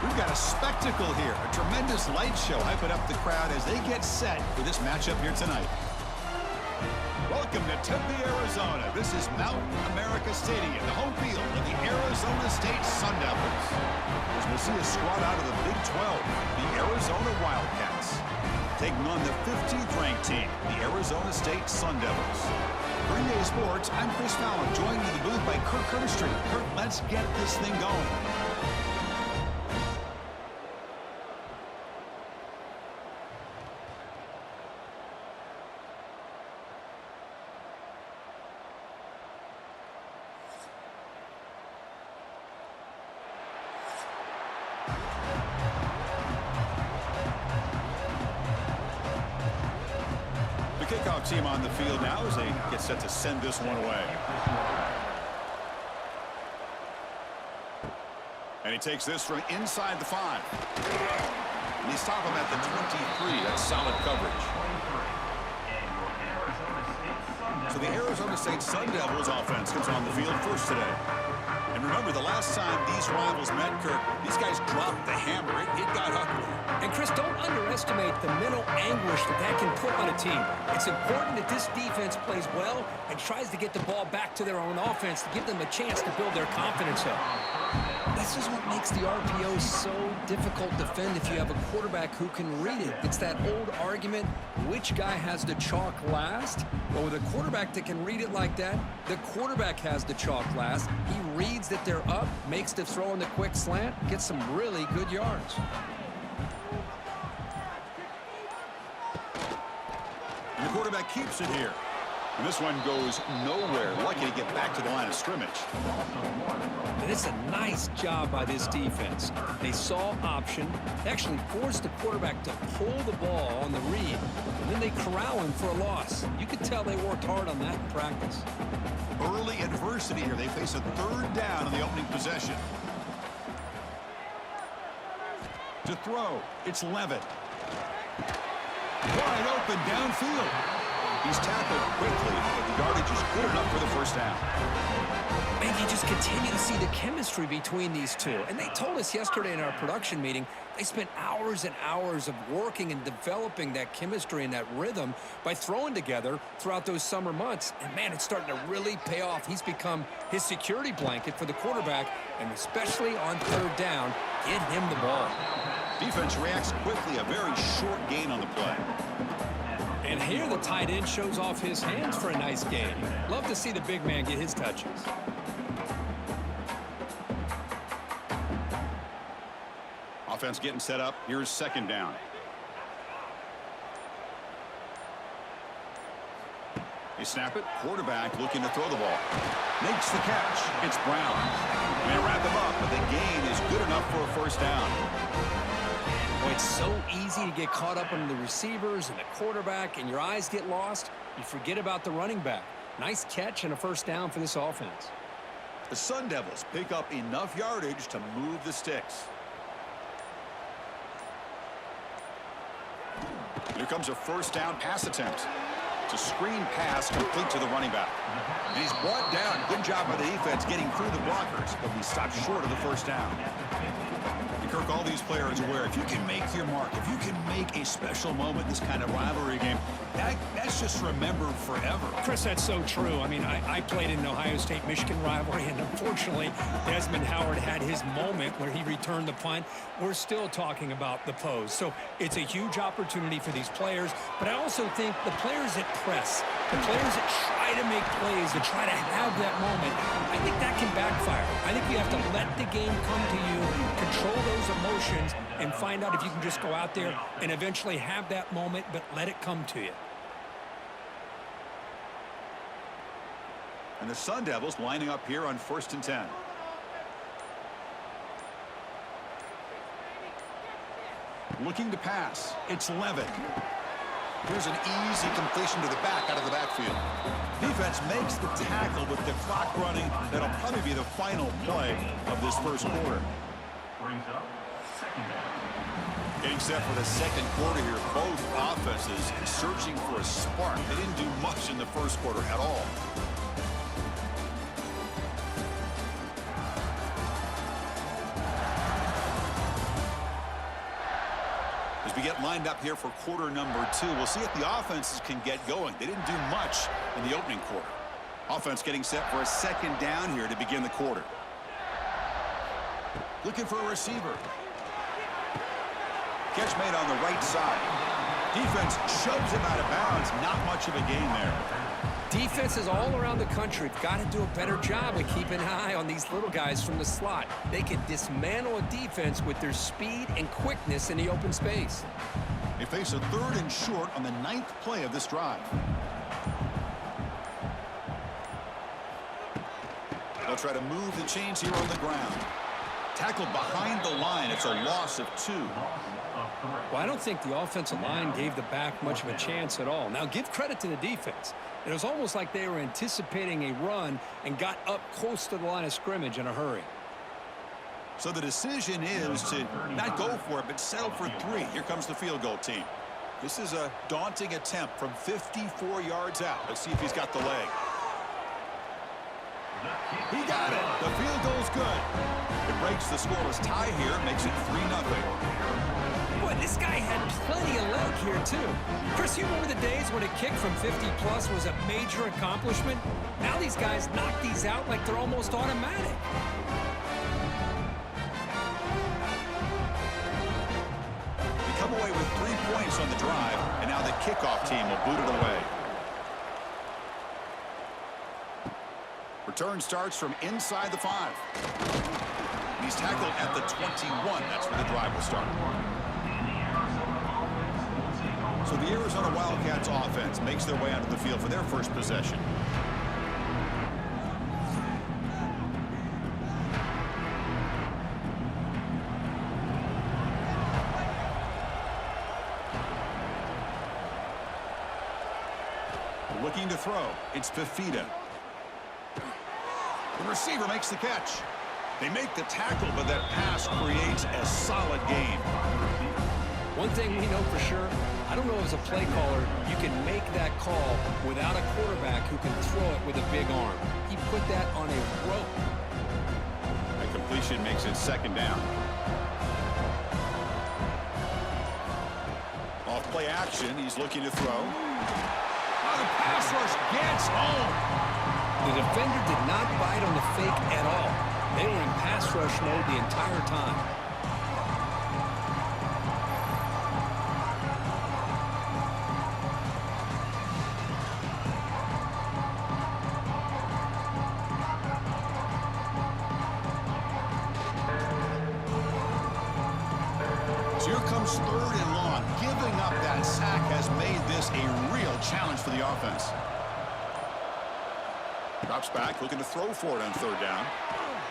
We've got a spectacle here, a tremendous light show hyping up the crowd as they get set for this matchup here tonight. Welcome to Tempe, Arizona. This is Mountain America Stadium, the home field of the Arizona State Sun Devils. As we'll see a squad out of the Big 12, the Arizona Wildcats, taking on the 15th ranked team, the Arizona State Sun Devils. Green Day Sports, I'm Chris Fallon, joined in the booth by Kirk Herbstreit. Kirk, let's get this thing going. Kickoff team on the field now as they get set to send this one away. And he takes this from inside the 5. And he stops him at the 23. That's solid coverage. So the Arizona State Sun Devils offense comes on the field first today. And remember, the last time these rivals met, Kirk, these guys dropped the hammer. It got ugly. And, Chris, don't underestimate the mental anguish that can put on a team. It's important that this defense plays well and tries to get the ball back to their own offense to give them a chance to build their confidence up. This is what makes the RPO so difficult to defend if you have a quarterback who can read it. It's that old argument, which guy has the chalk last? Well, with a quarterback that can read it like that, the quarterback has the chalk last. He reads that they're up, makes the throw in the quick slant, gets some really good yards. And the quarterback keeps it here. And this one goes nowhere. Lucky to get back to the line of scrimmage. And it's a nice job by this defense. They saw option, actually forced the quarterback to pull the ball on the read, and then they corral him for a loss. You could tell they worked hard on that in practice. Early adversity here. They face a third down in the opening possession. To throw, it's Levitt. Wide open downfield. He's tackled quickly, but the yardage is good enough for the first down. And you just continue to see the chemistry between these two. And they told us yesterday in our production meeting, they spent hours and hours of working and developing that chemistry and that rhythm by throwing together throughout those summer months. And, man, it's starting to really pay off. He's become his security blanket for the quarterback, and especially on third down, get him the ball. Defense reacts quickly, a very short gain on the play. And here the tight end shows off his hands for a nice game. Love to see the big man get his touches. Offense getting set up. Here's second down. They snap it. Quarterback looking to throw the ball. Makes the catch. It's Brown. They wrap him up, but the gain is good enough for a first down. Well, it's so easy to get caught up on the receivers and the quarterback, and your eyes get lost. You forget about the running back. Nice catch and a first down for this offense. The Sun Devils pick up enough yardage to move the sticks. Here comes a first down pass attempt. It's a screen pass complete to the running back. And he's brought down. Good job by the defense getting through the blockers, but he stopped short of the first down. Kirk, all these players are aware, if you can make your mark, if you can make a special moment, this kind of rivalry game, that's just remembered forever. Chris, that's so true. I mean, I played in an Ohio State-Michigan rivalry, and unfortunately, Desmond Howard had his moment where he returned the punt. We're still talking about the pose. So it's a huge opportunity for these players, but I also think the players that press, the players that try to make plays, that try to have that moment, I think that can backfire. I think you have to let the game come to you, control those emotions, and find out if you can just go out there and eventually have that moment, but let it come to you. And the Sun Devils lining up here on 1st and 10. Looking to pass. It's Levitt. Here's an easy completion to the back out of the backfield. Defense makes the tackle with the clock running. That'll probably be the final play of this first quarter. Brings up second down. Getting set for the second quarter here. Both offenses searching for a spark. They didn't do much in the first quarter at all. As we get lined up here for quarter number 2, we'll see if the offenses can get going. They didn't do much in the opening quarter. Offense getting set for a second down here to begin the quarter. Looking for a receiver. Catch made on the right side. Defense shoves him out of bounds. Not much of a gain there. Defenses all around the country have got to do a better job of keeping an eye on these little guys from the slot. They can dismantle a defense with their speed and quickness in the open space. They face a 3rd and short on the 9th play of this drive. They'll try to move the chains here on the ground. Tackled behind the line. It's a loss of 2. Well, I don't think the offensive line gave the back much of a chance at all. Now, give credit to the defense. It was almost like they were anticipating a run and got up close to the line of scrimmage in a hurry. So the decision is to not go for it, but settle for 3. Here comes the field goal team. This is a daunting attempt from 54 yards out. Let's see if he's got the leg. He got it. The field goal's good. It breaks the scoreless tie here, makes it 3-0. Boy, this guy had plenty of leg here, too. Chris, you remember the days when a kick from 50-plus was a major accomplishment? Now these guys knock these out like they're almost automatic. They come away with 3 points on the drive, and now the kickoff team will boot it away. Return starts from inside the 5. And he's tackled at the 21. That's where the drive will start. So the Arizona Wildcats offense makes their way onto the field for their first possession. Looking to throw. It's Fafita. The receiver makes the catch. They make the tackle, but that pass creates a solid gain. One thing we know for sure, I don't know as a play caller, you can make that call without a quarterback who can throw it with a big arm. He put that on a rope. That completion makes it 2nd down. Off play action, he's looking to throw. Oh, the pass rush gets home. The defender did not bite on the fake at all. They were in pass rush mode the entire time. So here comes 3rd and long. Giving up that sack has made this a real challenge for the offense. Drops back, looking to throw for it on 3rd down.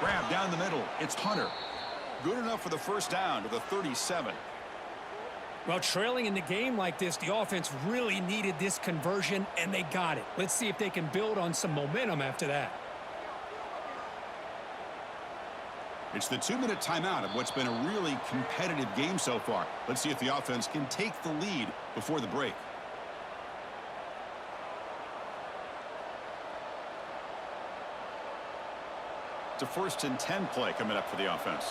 Grab down the middle. It's Hunter. Good enough for the first down to the 37. Well, trailing in the game like this, the offense really needed this conversion, and they got it. Let's see if they can build on some momentum after that. It's the 2-minute timeout of what's been a really competitive game so far. Let's see if the offense can take the lead before the break. It's a 1st and 10 play coming up for the offense.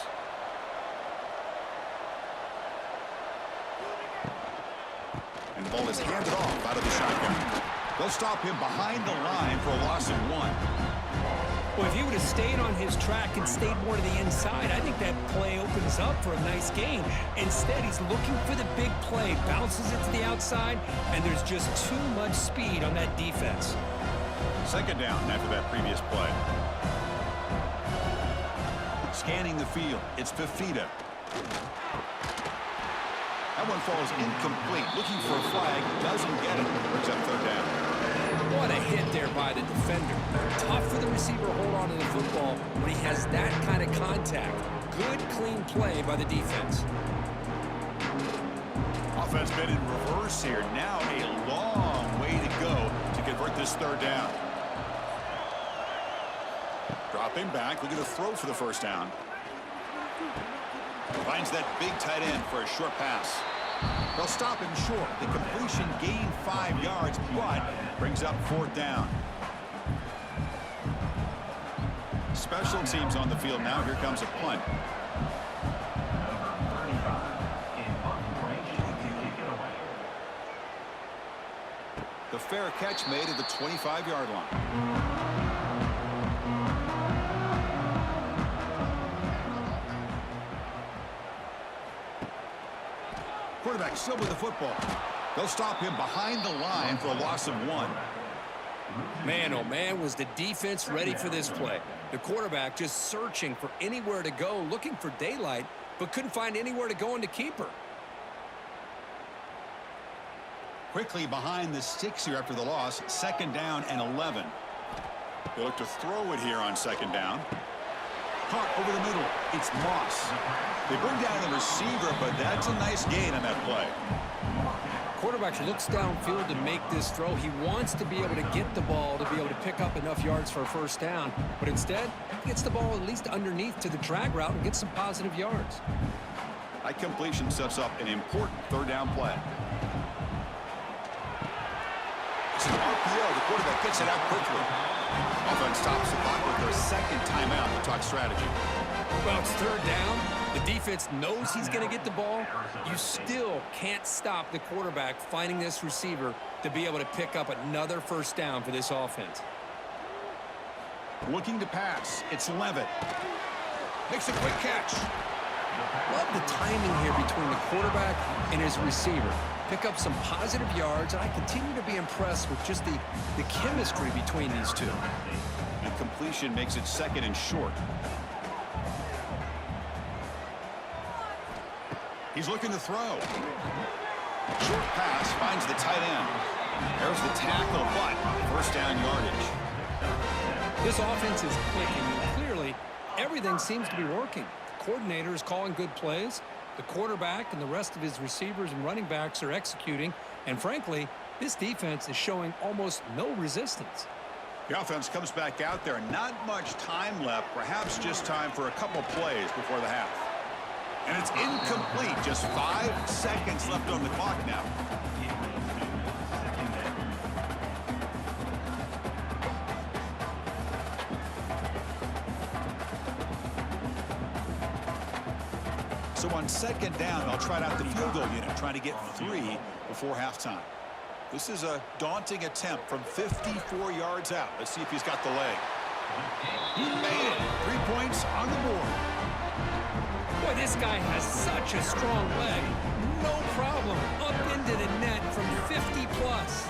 And the ball is handed off out of the shotgun. They'll stop him behind the line for a loss of 1. Well, if he would have stayed on his track and stayed more to the inside, I think that play opens up for a nice gain. Instead, he's looking for the big play, bounces it to the outside, and there's just too much speed on that defense. 2nd down after that previous play. Scanning the field, it's Fafita. That one falls incomplete. Looking for a flag, doesn't get it. Brings up 3rd down. What a hit there by the defender. Tough for the receiver to hold on to the football when he has that kind of contact. Good, clean play by the defense. Offense been in reverse here. Now a long way to go to convert this 3rd down. Dropping back, looking to throw for the first down. Finds that big tight end for a short pass. They'll stop him short. The completion gained 5 yards, but brings up 4th down. Special teams on the field now. Here comes a punt. fair catch made at the 25-yard line. Quarterback still with the football. They'll stop him behind the line for a loss of 1. Man, oh man, was the defense ready for this play. The quarterback just searching for anywhere to go, looking for daylight, but couldn't find anywhere to go in the keeper. Quickly behind the sticks here after the loss. 2nd down and 11. They look to throw it here on 2nd down. Caught over the middle. It's Moss. They bring down the receiver, but that's a nice gain on that play. Quarterback looks downfield to make this throw. He wants to be able to get the ball to be able to pick up enough yards for a 1st down, but instead he gets the ball at least underneath to the drag route and gets some positive yards. That completion sets up an important 3rd down play. It's an RPO. The quarterback gets it out quickly. Offense stops the clock with their 2nd timeout to talk strategy. Well, it's 3rd down. The defense knows he's going to get the ball. You still can't stop the quarterback finding this receiver to be able to pick up another 1st down for this offense. Looking to pass. It's Levitt. Makes a quick catch. Love the timing here between the quarterback and his receiver. Pick up some positive yards, and I continue to be impressed with just the chemistry between these two. And completion makes it 2nd and short. He's looking to throw. Short pass finds the tight end. There's the tackle, but 1st down yardage. This offense is clicking, and clearly everything seems to be working. The coordinator is calling good plays. The quarterback and the rest of his receivers and running backs are executing. And frankly, this defense is showing almost no resistance. The offense comes back out there. Not much time left. Perhaps just time for a couple plays before the half. And it's incomplete. Just 5 seconds left on the clock now. So on 2nd down, they'll try out the field goal unit, trying to get 3 before halftime. This is a daunting attempt from 54 yards out. Let's see if he's got the leg. He made it. 3 points on the board. Boy, this guy has such a strong leg. No problem. Up into the net from 50 plus.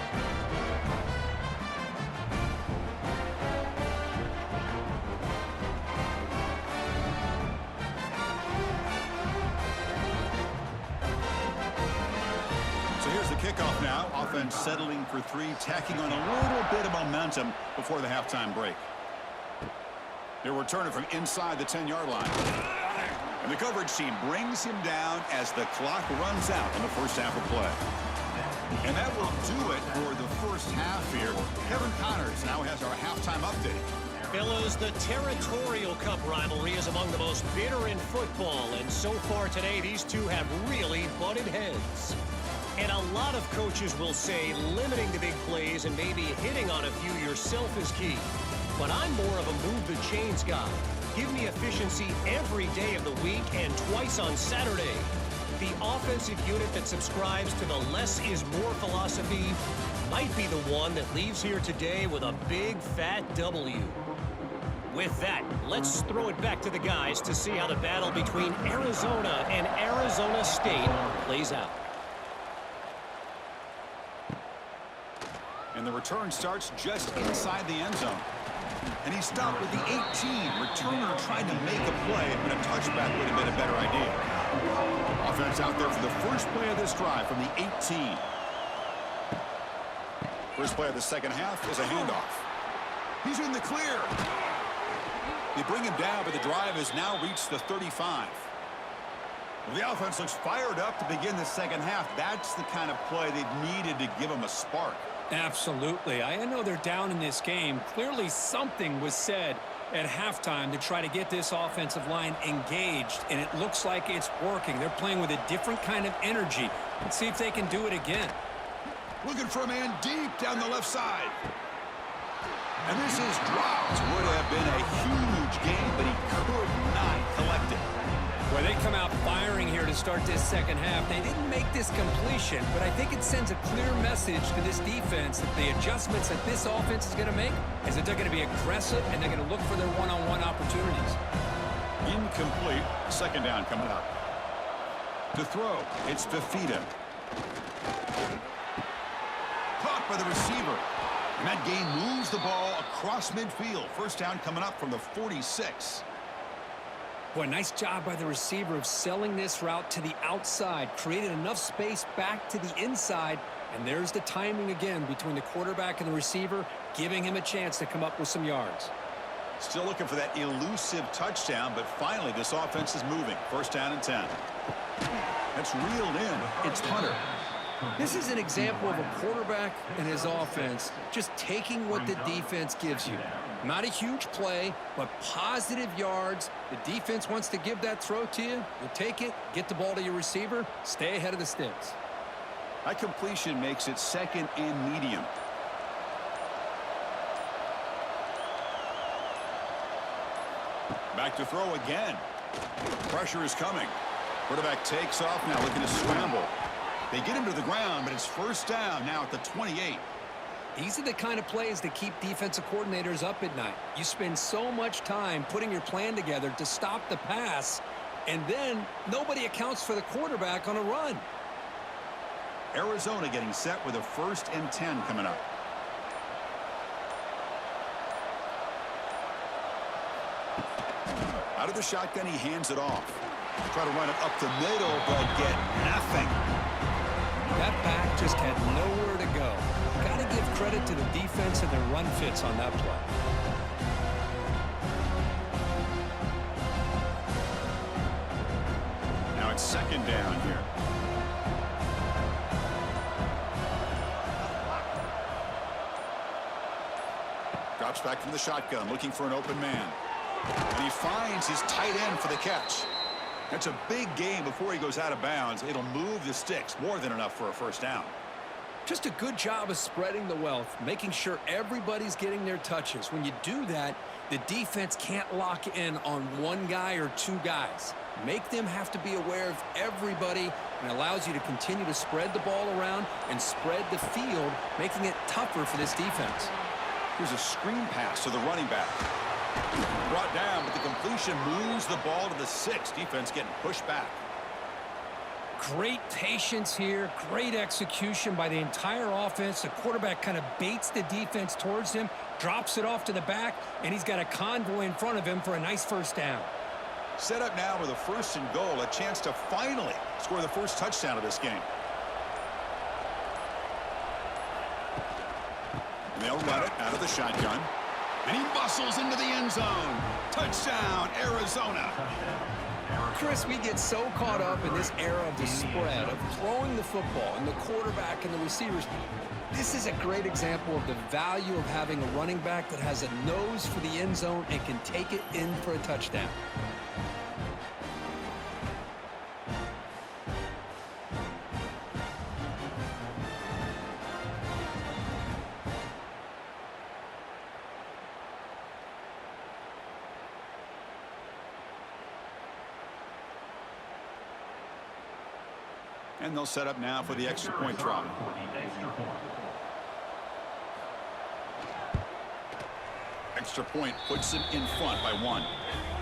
So here's the kickoff now. Offense settling for 3, tacking on a little bit of momentum before the halftime break. They're returning from inside the 10-yard line. And the coverage team brings him down as the clock runs out in the 1st half of play. And that will do it for the 1st half here. Kevin Connors now has our halftime update. Fellas, the Territorial Cup rivalry is among the most bitter in football, and so far today, these two have really butted heads. And a lot of coaches will say limiting the big plays and maybe hitting on a few yourself is key. But I'm more of a move the chains guy. Give me efficiency every day of the week and twice on Saturday. The offensive unit that subscribes to the less is more philosophy might be the one that leaves here today with a big fat W. With that, let's throw it back to the guys to see how the battle between Arizona and Arizona State plays out. And the return starts just inside the end zone. And he stopped with the 18. Returner trying to make a play, but a touchback would have been a better idea. Offense out there for the first play of this drive from the 18. First play of the 2nd half is a handoff. He's in the clear. They bring him down, but the drive has now reached the 35. Well, the offense looks fired up to begin the 2nd half. That's the kind of play they've needed to give them a spark. Absolutely. I know they're down in this game. Clearly something was said at halftime to try to get this offensive line engaged, and it looks like it's working. They're playing with a different kind of energy. Let's see if they can do it again. Looking for a man deep down the left side. And this is dropped. Would have been a huge gain, but he could not collect it. Well, they come out firing here to start this second half. They didn't make this completion, but I think it sends a clear message to this defense that the adjustments that this offense is going to make is that they're going to be aggressive and they're going to look for their one-on-one opportunities. Incomplete. Second down coming up. To throw, it's Fafita. Caught by the receiver. And that gain moves the ball across midfield. First down coming up from the 46. Boy, nice job by the receiver of selling this route to the outside. Created enough space back to the inside. And there's the timing again between the quarterback and the receiver, giving him a chance to come up with some yards. Still looking for that elusive touchdown, but finally this offense is moving. First down and 10. That's reeled in. It's Hunter. This is an example of a quarterback and his offense just taking what the defense gives you. Not a huge play, but positive yards. The defense wants to give that throw to you. You take it, get the ball to your receiver, stay ahead of the sticks. That completion makes it second and medium. Back to throw again. Pressure is coming. Quarterback takes off now, looking to scramble. They get him to the ground, but it's first down now at the 28. These are the kind of plays that keep defensive coordinators up at night. You spend so much time putting your plan together to stop the pass, and then nobody accounts for the quarterback on a run. Arizona getting set with a first and 10 coming up. Out of the shotgun, he hands it off. Try to run it up the middle, but get nothing. That back just had nowhere to go. Got to give credit to the defense and their run fits on that play. Now it's second down here. Drops back from the shotgun, looking for an open man. And he finds his tight end for the catch. That's a big gain before he goes out of bounds. It'll move the sticks, more than enough for a first down. Just a good job of spreading the wealth, making sure everybody's getting their touches. When you do that, the defense can't lock in on one guy or two guys. Make them have to be aware of everybody, and allows you to continue to spread the ball around and spread the field, making it tougher for this defense. Here's a screen pass to the running back. Brought down, but the completion moves the ball to the 6. Defense getting pushed back. Great patience here, great execution by the entire offense. The quarterback kind of baits the defense towards him, drops it off to the back, and he's got a convoy in front of him for a nice first down. Set up now with a first and goal, a chance to finally score the first touchdown of this game. And they'll run it out of the shotgun. And he bustles into the end zone. Touchdown, Arizona. Chris, we get so caught up in this era of the spread, of throwing the football, and the quarterback and the receivers. This is a great example of the value of having a running back that has a nose for the end zone and can take it in for a touchdown. And they'll set up now for the extra point try. Extra point puts them in front by 1.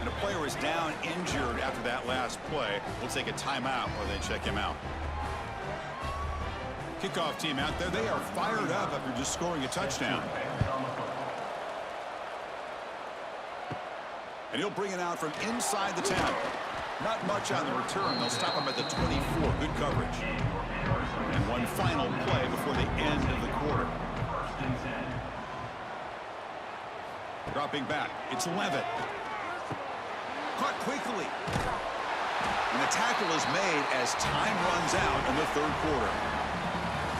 And a player is down injured after that last play. We'll take a timeout while they check him out. Kickoff team out there. They are fired up after just scoring a touchdown. And he'll bring it out from inside the 10. Not much on the return. They'll stop him at the 24. Good coverage. And one final play before the end of the quarter. Dropping back. It's Levitt. Caught quickly. And the tackle is made as time runs out in the third quarter.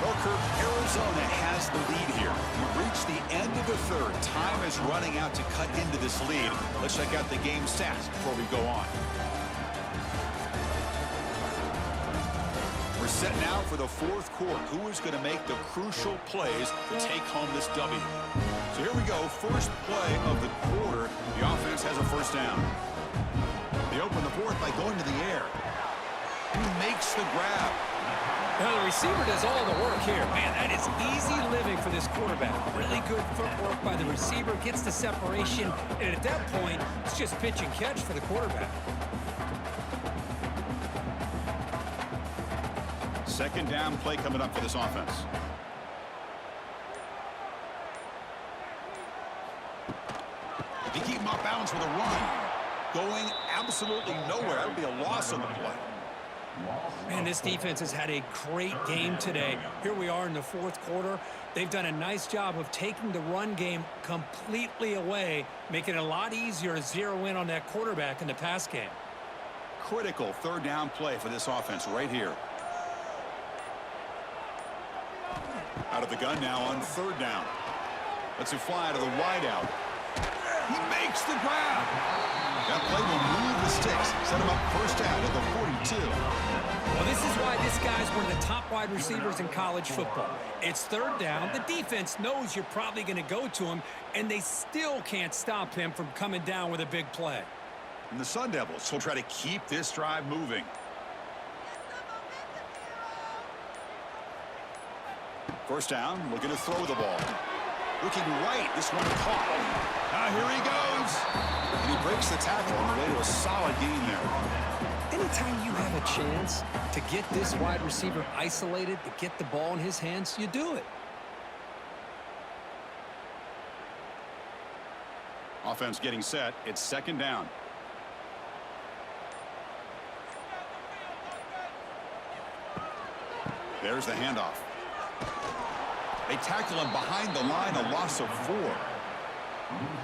Well, Kirk, Arizona has the lead here. We've reached the end of the third. Time is running out to cut into this lead. Let's check out the game stats before we go on. We're set now for the fourth quarter. Who is going to make the crucial plays to take home this W? So here we go. First play of the quarter. The offense has a first down. The They open the fourth by going to the air. He makes the grab. Now the receiver does all the work here. Man, that is easy living for this quarterback. Really good footwork by the receiver, gets the separation, and at that point, it's just pitch and catch for the quarterback. Second down play coming up for this offense. They keep him off balance with a run. Going absolutely nowhere. That would be a loss on the play. Man, this defense has had a great game today. Here we are in the fourth quarter. They've done a nice job of taking the run game completely away, making it a lot easier to zero in on that quarterback in the pass game. Critical third down play for this offense right here. Out of the gun now on third down. Lets it fly to the wideout. He makes the grab. That play will move the sticks. Set him up first down at the 42. Well, this is why this guy's one of the top wide receivers in college football. It's third down. The defense knows you're probably going to go to him, and they still can't stop him from coming down with a big play. And the Sun Devils will try to keep this drive moving. First down, looking to throw the ball. Looking right, this one caught. Here he goes. And he breaks the tackle on the way to a solid gain there. Anytime you have a chance to get this wide receiver isolated, to get the ball in his hands, you do it. Offense getting set. It's second down. There's the handoff. They tackle him behind the line, a loss of 4.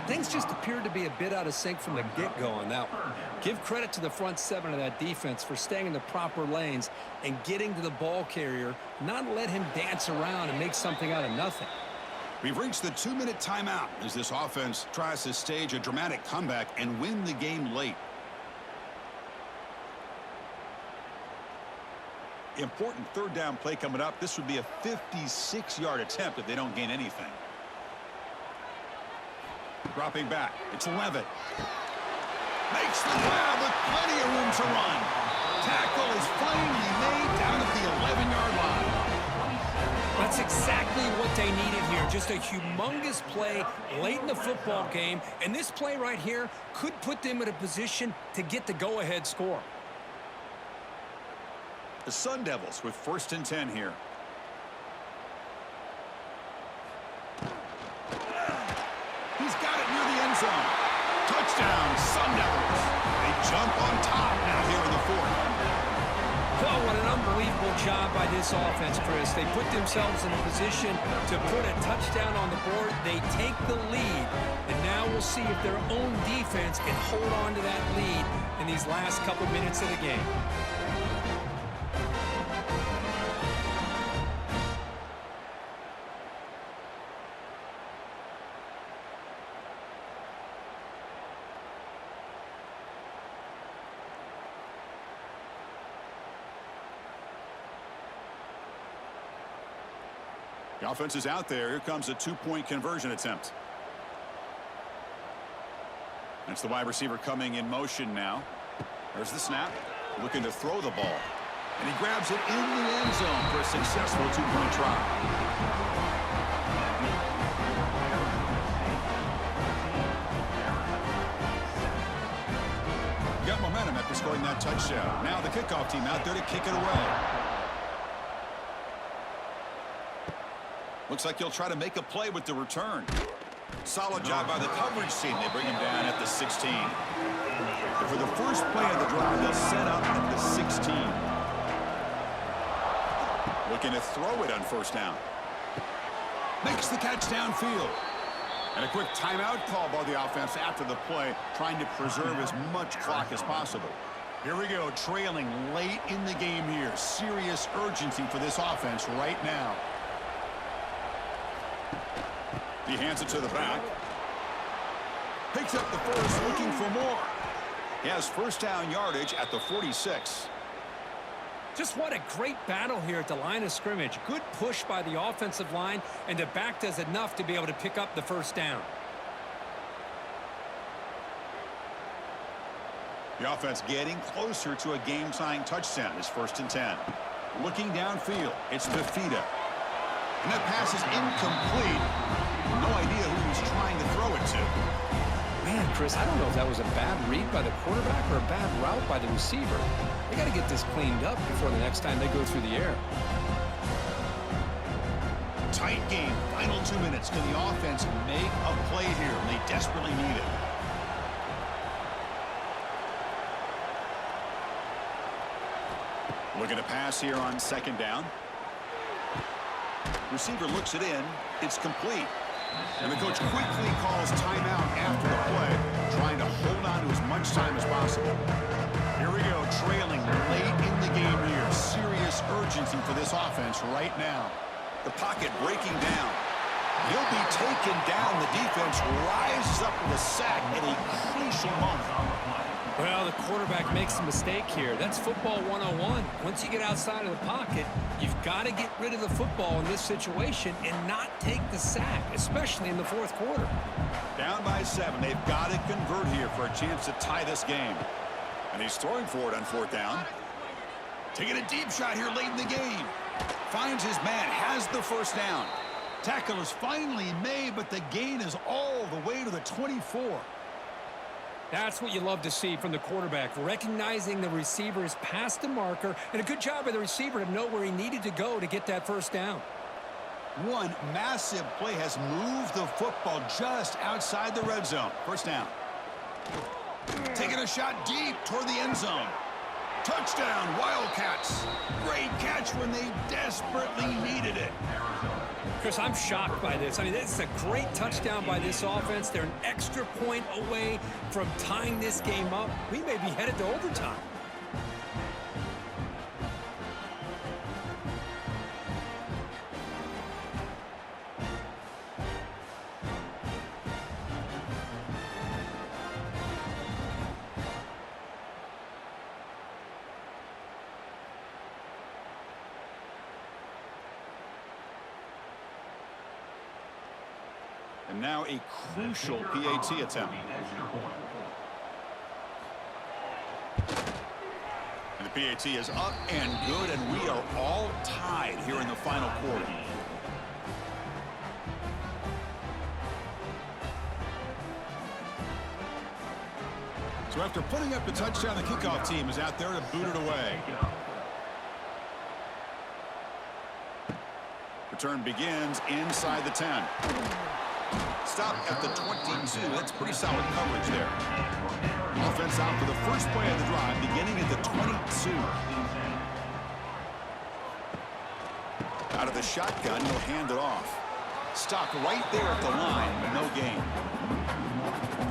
Things just appeared to be a bit out of sync from the get-go on that one. Give credit to the front seven of that defense for staying in the proper lanes and getting to the ball carrier, not let him dance around and make something out of nothing. We've reached the 2-minute timeout as this offense tries to stage a dramatic comeback and win the game late. Important third down play coming up. This would be a 56-yard attempt if they don't gain anything. Dropping back. It's Levitt. Makes the grab with plenty of room to run. Tackle is finally made down at the 11-yard line. That's exactly what they needed here. Just a humongous play late in the football game. And this play right here could put them in a position to get the go-ahead score. The Sun Devils with 1st and 10 here. He's got it near the end zone. Touchdown, Sun Devils. They jump on top now here in the fourth. Oh, what an unbelievable job by this offense, Chris. They put themselves in a position to put a touchdown on the board. They take the lead, and now we'll see if their own defense can hold on to that lead in these last couple minutes of the game. The offense is out there. Here comes a 2-point conversion attempt. That's the wide receiver coming in motion now. There's the snap. Looking to throw the ball. And he grabs it in the end zone for a successful 2-point try. Got momentum after scoring that touchdown. Now the kickoff team out there to kick it away. Looks like he'll try to make a play with the return. Solid job by the coverage team. They bring him down at the 16. And for the first play of the drive, they'll set up at the 16. Looking to throw it on first down. Makes the catch downfield. And a quick timeout call by the offense after the play, trying to preserve as much clock as possible. Here we go, trailing late in the game here. Serious urgency for this offense right now. He hands it to the back. Picks up the first, looking for more. He has first down yardage at the 46. Just what a great battle here at the line of scrimmage. Good push by the offensive line, and the back does enough to be able to pick up the first down. The offense getting closer to a game-tying touchdown. It's 1st and 10. Looking downfield, it's Fafita. And that pass is incomplete. No idea who he was trying to throw it to. Man, Chris, I don't know if that was a bad read by the quarterback or a bad route by the receiver. They got to get this cleaned up before the next time they go through the air. Tight game. Final 2 minutes. Can the offense make a play here? And they desperately need it. Looking to pass here on 2nd down. Receiver looks it in. It's complete. And the coach quickly calls timeout after the play, trying to hold on to as much time as possible. Here we go, trailing late in the game here. Serious urgency for this offense right now. The pocket breaking down. He'll be taken down. The defense rises up with a sack at a crucial moment. Well, the quarterback makes a mistake here. That's football 101. Once you get outside of the pocket, you've got to get rid of the football in this situation and not take the sack, especially in the 4th quarter. Down by 7. They've got to convert here for a chance to tie this game. And he's throwing for it on 4th down. Taking a deep shot here late in the game. Finds his man, has the 1st down. Tackle is finally made, but the gain is all the way to the 24. That's what you love to see from the quarterback, recognizing the receiver is past the marker, and a good job by the receiver to know where he needed to go to get that 1st down. One massive play has moved the football just outside the red zone. 1st down. Taking a shot deep toward the end zone. Touchdown, Wildcats. Great catch when they desperately needed it. Chris, I'm shocked by this. I mean, this is a great touchdown by this offense. They're an extra point away from tying this game up. We may be headed to overtime. And now a crucial PAT attempt. And the PAT is up and good, and we are all tied here in the final quarter. So after putting up the touchdown, the kickoff team is out there to boot it away. Return begins inside the 10. Stop at the 22. That's pretty solid coverage there. Offense out for the first play of the drive, beginning at the 22. Out of the shotgun, he'll hand it off. Stopped right there at the line, no gain.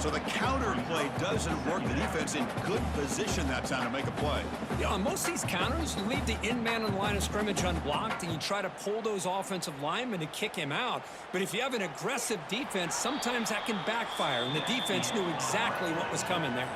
So the counter play doesn't work. The defense in good position that time to make a play. Yeah, on most of these counters, you leave the in-man on the line of scrimmage unblocked, and you try to pull those offensive linemen to kick him out. But if you have an aggressive defense, sometimes that can backfire, and the defense knew exactly what was coming there.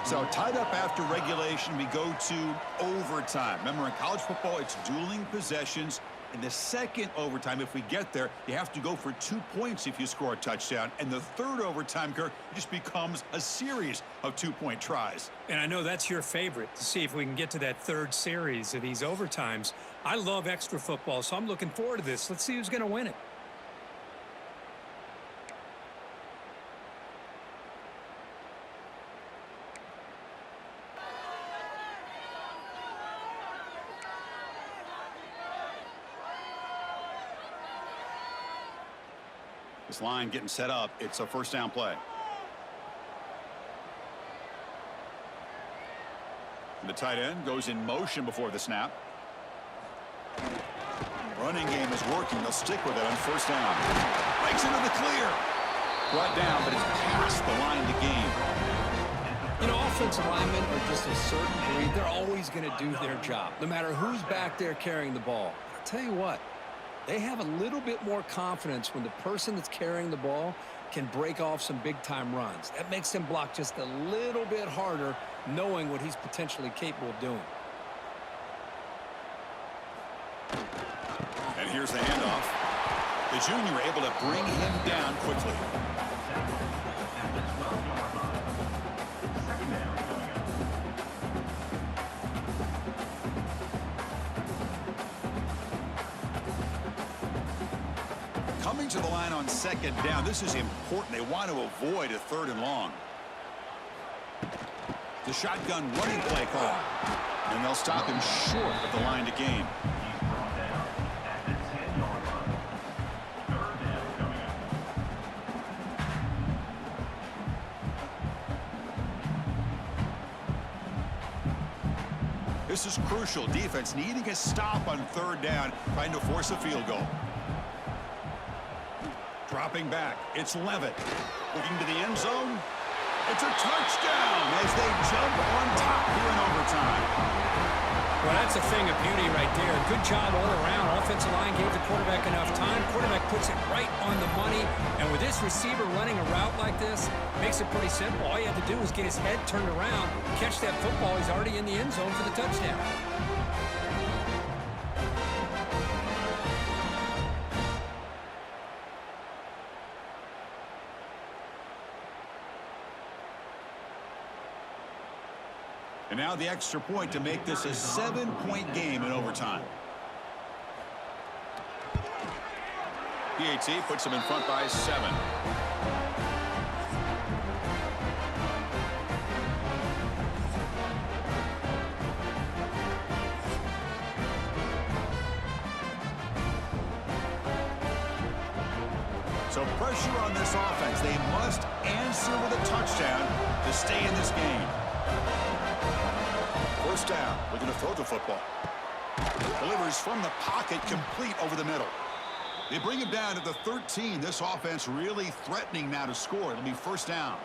So tied up after regulation, we go to overtime. Remember, in college football, it's dueling possessions. In the second overtime, if we get there, you have to go for 2 points if you score a touchdown. And the third overtime, Kirk, it just becomes a series of 2-point tries. And I know that's your favorite, to see if we can get to that third series of these overtimes. I love extra football, so I'm looking forward to this. Let's see who's going to win it. This line getting set up. It's a first down play. And the tight end goes in motion before the snap. Running game is working. They'll stick with it on first down. Breaks into the clear. Brought down, but it's past the line to gain. You know, offensive linemen are just a certain breed. They're always going to do their job, no matter who's back there carrying the ball. I'll tell you what. They have a little bit more confidence when the person that's carrying the ball can break off some big-time runs. That makes him block just a little bit harder, knowing what he's potentially capable of doing. And here's the handoff. The junior able to bring him down quickly. Coming to the line on second down. This is important. They want to avoid a 3rd and long. The shotgun running play call. And they'll stop him short of the line to gain. He's brought down at the 10-yard line. 3rd down coming up. This is crucial. Defense needing a stop on 3rd down, trying to force a field goal. Dropping back, it's Levitt. Looking to the end zone. It's a touchdown as they jump on top here in overtime. Well, that's a thing of beauty right there. Good job all around. Offensive line gave the quarterback enough time. Quarterback puts it right on the money. And with this receiver running a route like this, makes it pretty simple. All you have to do is get his head turned around, catch that football. He's already in the end zone for the touchdown. And now the extra point to make this a 7-point game in overtime. PAT puts them in front by 7. So pressure on this offense. They must answer with a touchdown to stay in this game. First down, looking to throw the football. Delivers from the pocket, complete over the middle. They bring him down to the 13. This offense really threatening now to score. It'll be first down.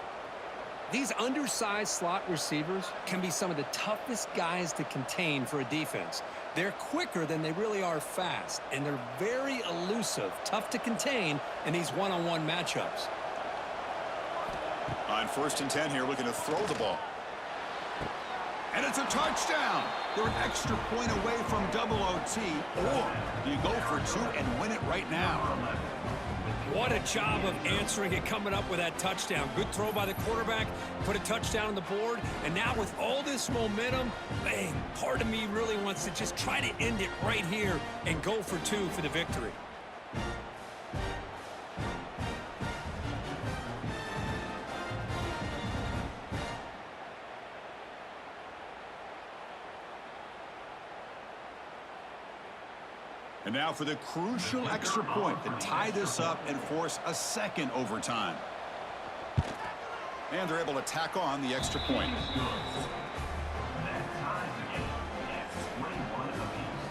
These undersized slot receivers can be some of the toughest guys to contain for a defense. They're quicker than they really are fast, and they're very elusive, tough to contain in these one-on-one matchups. On 1st and 10 here, looking to throw the ball. And it's a touchdown. They're an extra point away from double OT. Or do you go for 2 and win it right now? What a job of answering it, coming up with that touchdown. Good throw by the quarterback, put a touchdown on the board, and now with all this momentum, man, part of me really wants to just try to end it right here and go for 2 for the victory. And now for the crucial extra point to tie this up and force a 2nd overtime. And they're able to tack on the extra point. That ties the game at 21 apiece.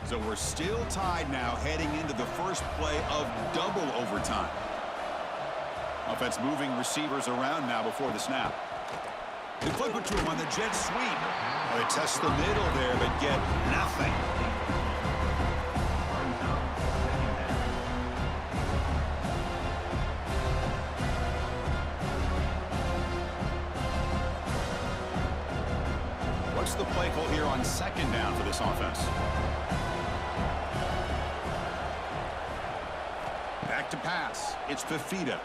So we're still tied now heading into the first play of double overtime. Offense moving receivers around now before the snap. They flip it to him on the jet sweep. They test the middle there, but get nothing. What's the play call here on 2nd down for this offense? Back to pass. It's Fafita.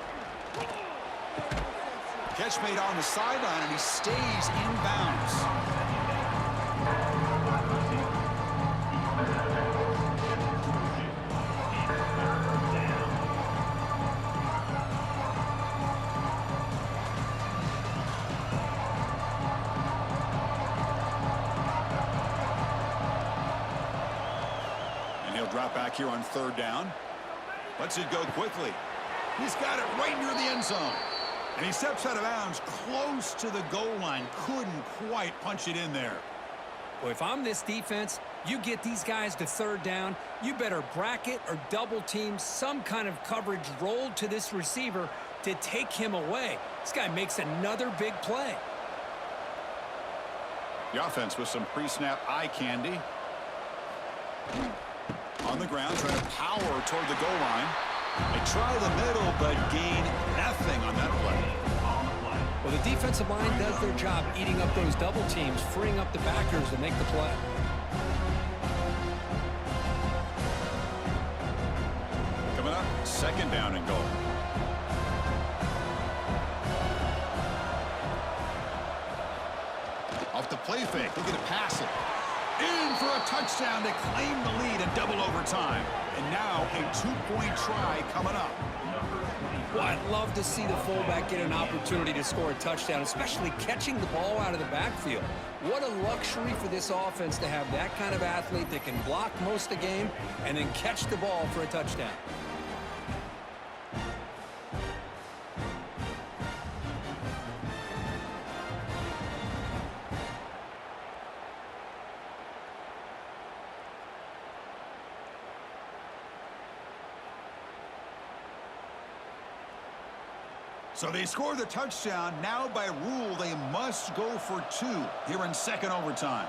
Catch made on the sideline, and he stays in bounds. And he'll drop back here on 3rd down. Lets it go quickly. He's got it right near the end zone. And he steps out of bounds close to the goal line. Couldn't quite punch it in there. Well, if I'm this defense, you get these guys to 3rd down, you better bracket or double team some kind of coverage rolled to this receiver to take him away. This guy makes another big play. The offense with some pre-snap eye candy. On the ground, trying to power toward the goal line. They try the middle, but gain nothing on that play. Well, the defensive line does their job eating up those double teams, freeing up the backers to make the play. Coming up, 2nd down and goal. Off the play fake, looking to pass it. In for a touchdown to claim the lead in double overtime. And now a 2-point try coming up. Well, I'd love to see the fullback get an opportunity to score a touchdown, especially catching the ball out of the backfield. What a luxury for this offense to have that kind of athlete that can block most of the game and then catch the ball for a touchdown. So they score the touchdown. Now by rule, they must go for 2 here in second overtime.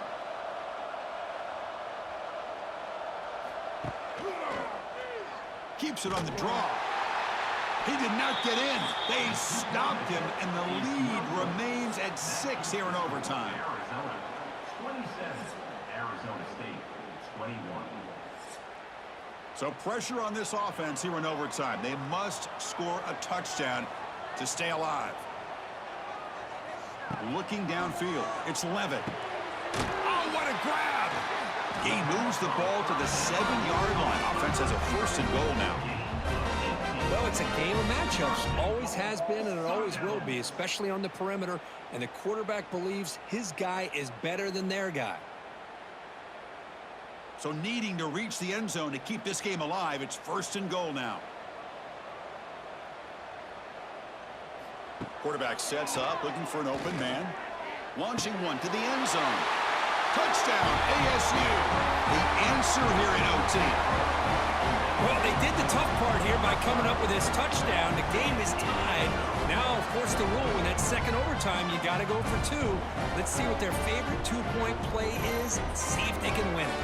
Keeps it on the draw. He did not get in. They stopped him, and the lead remains at 6 here in overtime. Arizona 27, Arizona State 21. So pressure on this offense here in overtime. They must score a touchdown to stay alive. Looking downfield, it's Levitt. Oh, what a grab! He moves the ball to the 7-yard line. Offense has a 1st and goal now. Well, it's a game of matchups. Always has been and it always will be, especially on the perimeter. And the quarterback believes his guy is better than their guy. So needing to reach the end zone to keep this game alive, it's 1st and goal now. Quarterback sets up, looking for an open man. Launching one to the end zone. Touchdown, ASU. The answer here in OT. Well, they did the tough part here by coming up with this touchdown. The game is tied. Now, of course, the rule in that second overtime, you got to go for 2. Let's see what their favorite 2-point play is. See if they can win it.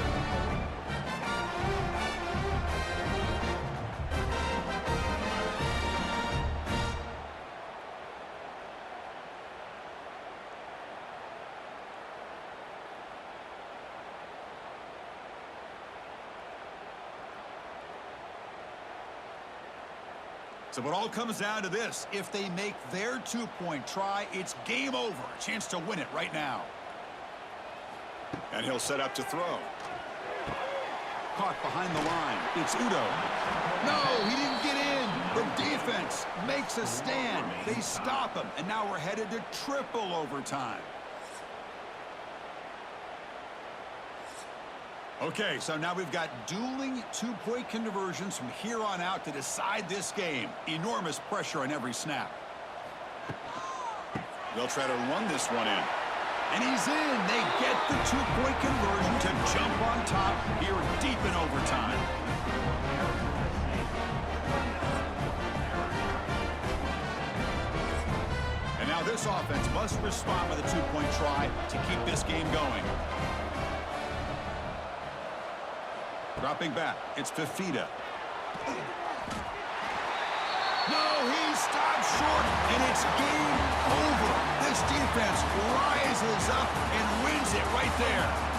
So it all comes down to this. If they make their 2-point try, it's game over. A chance to win it right now. And he'll set up to throw. Caught behind the line. It's Udo. No, he didn't get in. The defense makes a stand. They stop him. And now we're headed to triple overtime. Okay, so now we've got dueling 2-point conversions from here on out to decide this game. Enormous pressure on every snap. They'll try to run this one in. And he's in. They get the 2-point conversion to jump on top here deep in overtime. And now this offense must respond with a 2-point try to keep this game going. Dropping back, it's Fafita. No, he stopped short, and it's game over. This defense rises up and wins it right there.